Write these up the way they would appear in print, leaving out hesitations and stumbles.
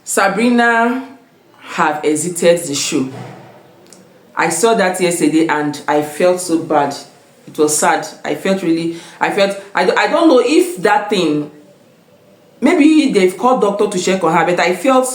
Sabrina have exited the show. I saw that yesterday and I felt so bad. It was sad. I don't know if that thing, maybe they've called doctor to check on her, but I felt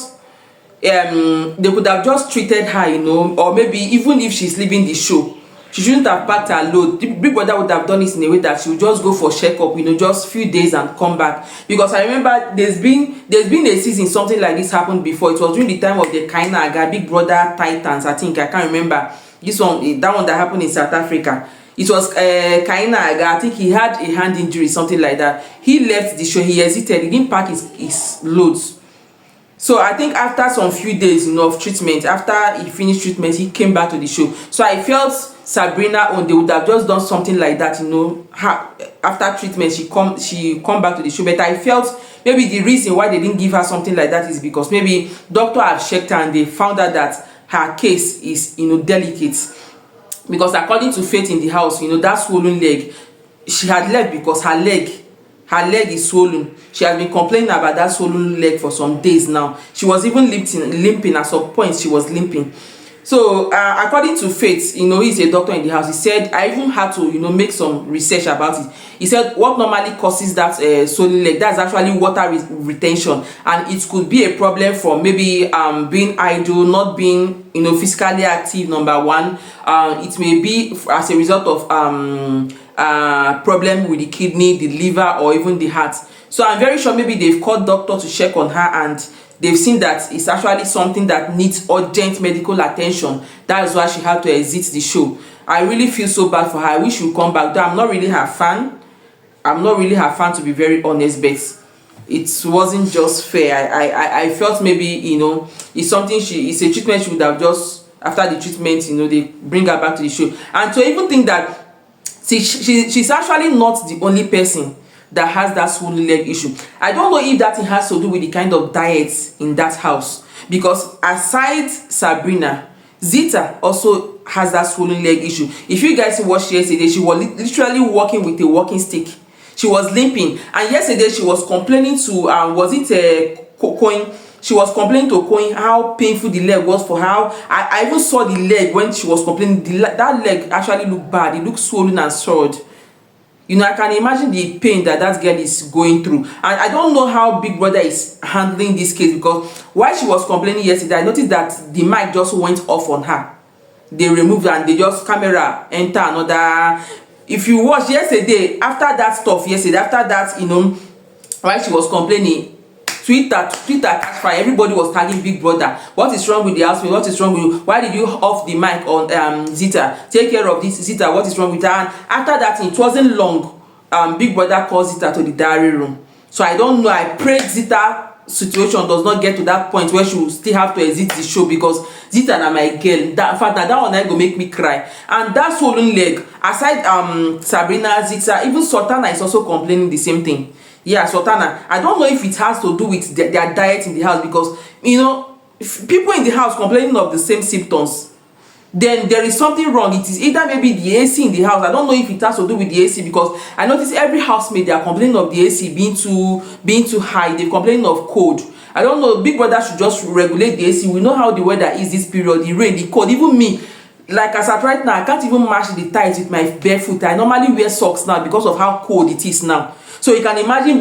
they could have just treated her, or maybe even if she's leaving the show, she shouldn't have packed her load. The Big Brother would have done it in a way that she would just go for checkup, just few days and come back. Because I remember there's been a season something like this happened before. It was during the time of the Kaina Big Brother Titans. I can't remember this one, that one that happened in South Africa. It was Kaina. I think he had a hand injury, something like that. He left the show. He hesitated. He didn't pack his loads. So I think after some few days of treatment, after he finished treatment, he came back to the show. So I felt Sabrina, they would have just done something like that, after treatment she come back to the show. But I felt maybe the reason why they didn't give her something like that is because maybe doctor had checked her and they found out that her case is delicate. Because according to Faith in the house, that swollen leg, she had left because her leg is swollen. She has been complaining about that swollen leg for some days now. She was even limping at some point. She was limping. So according to Faith, he's a doctor in the house. He said, I even had to make some research about it. He said what normally causes that swollen leg, that's actually water retention, and it could be a problem from maybe being idle, not being physically active, number one. It may be as a result of problem with the kidney, the liver, or even the heart. So I'm very sure maybe they've called doctor to check on her and they've seen that it's actually something that needs urgent medical attention. That's why she had to exit the show. I really feel so bad for her. I wish she would come back. Though I'm not really her fan, to be very honest, but it wasn't just fair. I felt maybe it's something it's a treatment she would have just, after the treatment, they bring her back to the show. And to even think that she's actually not the only person that has that swollen leg issue. I don't know if that thing has to do with the kind of diet in that house, because aside Sabrina, Zita also has that swollen leg issue. If you guys watched yesterday, she was literally walking with a walking stick. She was limping, and yesterday she was complaining to Coin. She was complaining to Coin how painful the leg was for her. I even saw the leg when she was complaining. That leg actually looked bad. It looked swollen and swelled. I can imagine the pain that girl is going through. And I don't know how Big Brother is handling this case, because while she was complaining yesterday, I noticed that the mic just went off on her. They removed her and they just camera enter another. If you watch yesterday, after that, while she was complaining, Twitter catch fire. Everybody was tagging Big Brother. What is wrong with the housemate? What is wrong with you? Why did you off the mic on Zita? Take care of this, Zita. What is wrong with her? And after that, it wasn't long. Big Brother calls Zita to the diary room. So I don't know. I pray Zita situation does not get to that point where she will still have to exit the show, because Zita and my girl. That one go make me cry. And that swollen leg, aside Sabrina, Zita, even Sultana is also complaining the same thing. Yeah, Sultana. I don't know if it has to do with their diet in the house, because if people in the house complaining of the same symptoms, then there is something wrong. It is either maybe the AC in the house. I don't know if it has to do with the AC, because I notice every housemate, they are complaining of the AC being too high. They're complaining of cold. I don't know. Big Brother should just regulate the AC. We know how the weather is this period, the rain, the cold. Even me, like as at right now, I can't even match the tights with my bare foot. I normally wear socks now because of how cold it is now. So you can imagine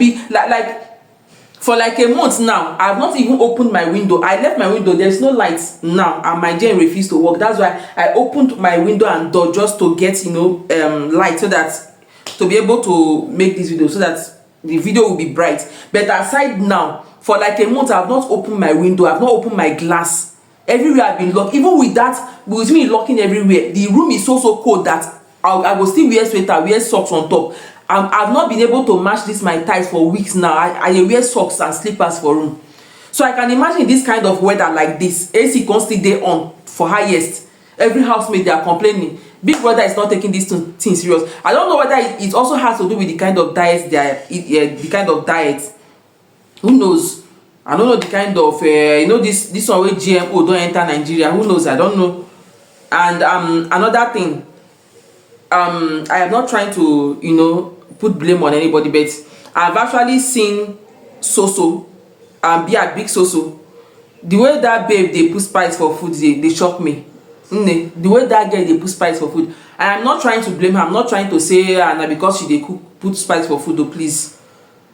for like a month now, I have not even opened my window. I left my window, there's no lights now, and my gen refused to work. That's why I opened my window and door just to get light, so that to be able to make this video, so that the video will be bright. But aside now, for like a month, I have not opened my window, I have not opened my glass. Everywhere I've been locked. Even with that, with me locking everywhere, the room is so cold that I will still wear sweater, wear socks on top. I've not been able to match this my ties for weeks now. I wear socks and slippers for room. So I can imagine this kind of weather like this, AC constantly day on for highest. Every housemate, they are complaining. Big Brother is not taking this thing serious. I don't know whether it also has to do with the kind of diet Who knows? I don't know the kind of this one where GMO don't enter Nigeria. Who knows? I don't know. And another thing, I am not trying to put blame on anybody, but I've actually seen Soso, be a big Soso, The way that babe they put spice for food, they shock me. The way that girl they put spice for food. I am not trying to blame her. I'm not trying to say na because she dey put spice for food. Oh, please.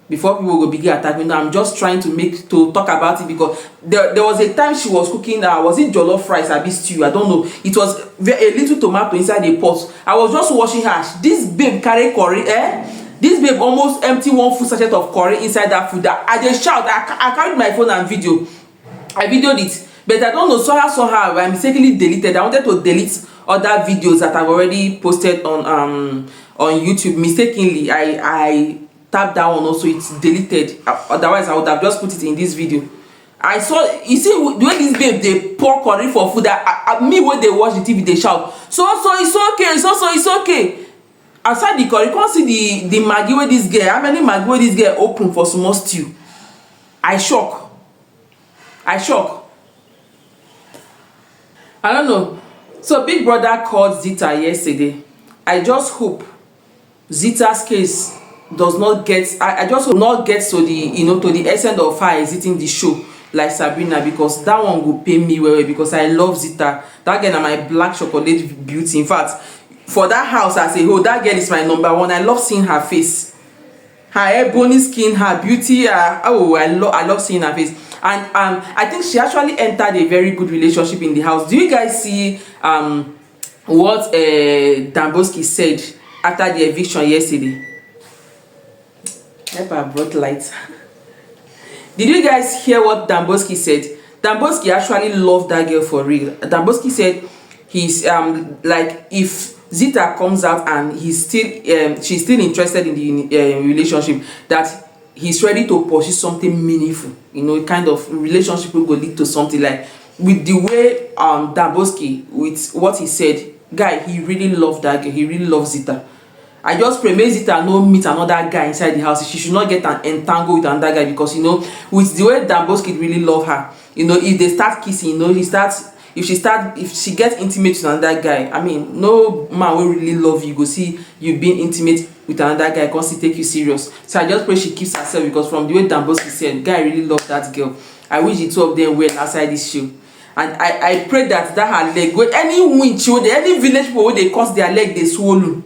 Before people go begin attack me, no, I'm just trying to talk about it, because there was a time she was cooking. Was it jollof rice or stew? I don't know. It was a little tomato inside the pot. I was just watching her. This babe carry curry. This babe almost empty one full sachet of curry inside that food. I just shout. I carried my phone and video. I videoed it, but I don't know. Somehow I mistakenly deleted. I wanted to delete other videos that I've already posted on YouTube. Mistakenly, I tapped that one also. It's deleted. Otherwise, I would have just put it in this video. I saw. You see the way this babe they pour curry for food. Me when they watch the TV, they shout. So it's okay. So it's okay. Aside the curry, you can't see the Maggi where this girl. How many Maggi where this girl open for small stew? I shock. I don't know. So Big Brother called Zita yesterday. I just hope Zita's case does not get. I just hope not get to the to the extent of her exiting the show like Sabrina, because that one will pay me well, because I love Zita. That girl is my black chocolate beauty. In fact, for that house as a whole, that girl is my number one. I love seeing her face, her ebony skin, her beauty. I love seeing her face. And I think she actually entered a very good relationship in the house. Do you guys see what Damboski said after the eviction yesterday? Yep, I brought light. Did you guys hear what Damboski said? Damboski actually loved that girl for real. Damboski said he's like, if Zita comes out and she's still interested in the relationship, that he's ready to pursue something meaningful, kind of relationship will go lead to something. Like with the way Damboski, with what he said, guy, he really loved that girl. He really loves Zita. I just pray may Zita no meet another guy inside the house. She should not get entangled with another guy, because with the way Damboski really love her, if they start kissing, if she gets intimate with another guy, I mean, no man will really love you. Go see you being intimate with another guy, can't still take you serious. So I just pray she keeps herself, because from the way Damboski said, guy really loved that girl. I wish the two of them were outside this show. And I pray that her leg, with any winch, any village people where they cause their leg they swollen,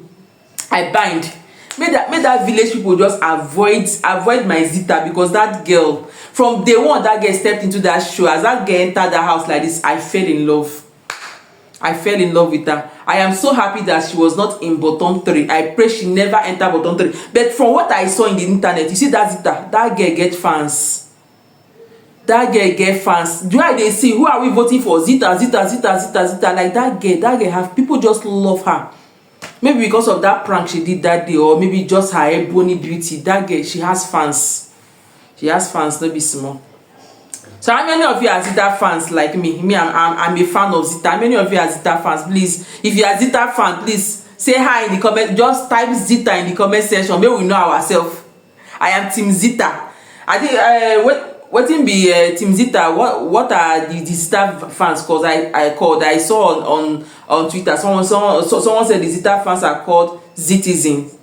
I bind. May that village people just avoid my Zita, because that girl, from day one that girl stepped into that show, as that girl entered that house like this, I fell in love. I fell in love with her. I am so happy that she was not in bottom 3. I pray she never entered bottom 3. But from what I saw in the internet, you see that Zita, that girl get fans. That girl get fans. Do they see who are we voting for? Zita. Like that girl have people just love her. Maybe because of that prank she did that day, or maybe just her ebony beauty. That girl, she has fans. She has fans, no be small. So how many of you are Zita fans like me? I'm a fan of Zita. How many of you are Zita fans? Please, if you are Zita fan, please say hi in the comment. Just type Zita in the comment section. Maybe we know ourselves. I am Team Zita. I think what be Team Zita? What are the Zita fans called? I saw on Twitter. Someone said the Zita fans are called Zitizens.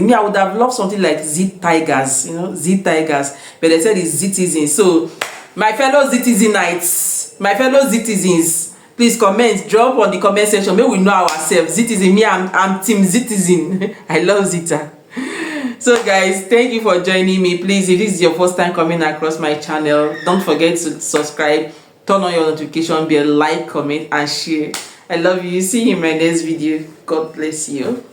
Me, I would have loved something like Z Tigers, Z Tigers, but they said it's Zitizens. So my fellow Zitizenites, my fellow Zitizens, please drop on the comment section. Maybe we know ourselves. Zitizen, me, I'm Team Zitizen. I love Zita. So guys, thank you for joining me. Please, if this is your first time coming across my channel, don't forget to subscribe, turn on your notification bell, like, comment and share. I love you. See you in my next video. God bless you.